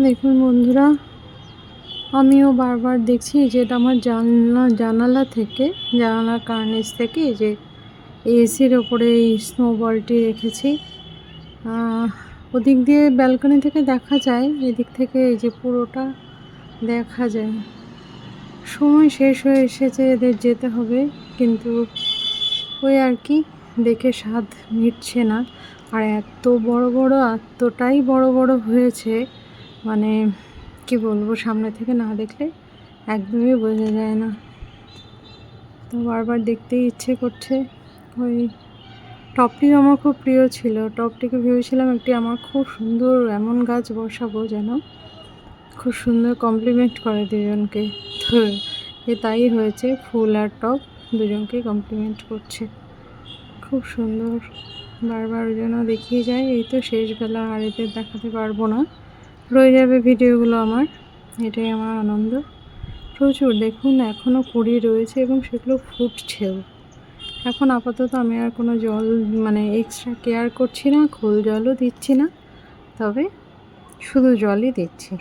দেখুন বন্ধুরা, আমিও বারবার দেখছি যে এটা আমার জানালা থেকে, জানালার কার্নিস থেকে যে এসির ওপরে এই স্নোবলটি রেখেছি। ওদিক দিয়ে ব্যালকনি থেকে দেখা যায়, এদিক থেকে এই যে পুরোটা দেখা যায়। সময় শেষ হয়ে এসেছে, এদের যেতে হবে, কিন্তু ওই আর কি, দেখে স্বাদ মিটছে না। আর এত এতটাই বড় বড় হয়েছে, মানে কি বলবো, সামনে থেকে না দেখলে একদমই বোঝা যায় না। তো বারবার দেখতেই ইচ্ছে করছে। ওই টবটিও আমার খুব প্রিয় ছিল, টবটিকে ভেবেছিলাম একটি আমার খুব সুন্দর এমন গাছ বসাবো যেন খুব সুন্দর কমপ্লিমেন্ট করে দুজনকে। তো তাই হয়েছে, ফুল আর টব দুজনকে কমপ্লিমেন্ট করছে, খুব সুন্দর। বারবার ওই জন্য দেখিয়ে যায়। এই তো শেষ বেলা, আর এদের দেখাতে পারবো না, রয়ে যাবে ভিডিওগুলো আমার, এটাই আমার আনন্দ। প্রচুর দেখুন, এখনও কুড়ি রয়েছে এবং সেগুলো ফুটছেও। এখন আপাতত আমি আর কোনো জল এক্সট্রা কেয়ার করছি না, খোল জলও দিচ্ছি না, তবে শুধু জলই দিচ্ছি।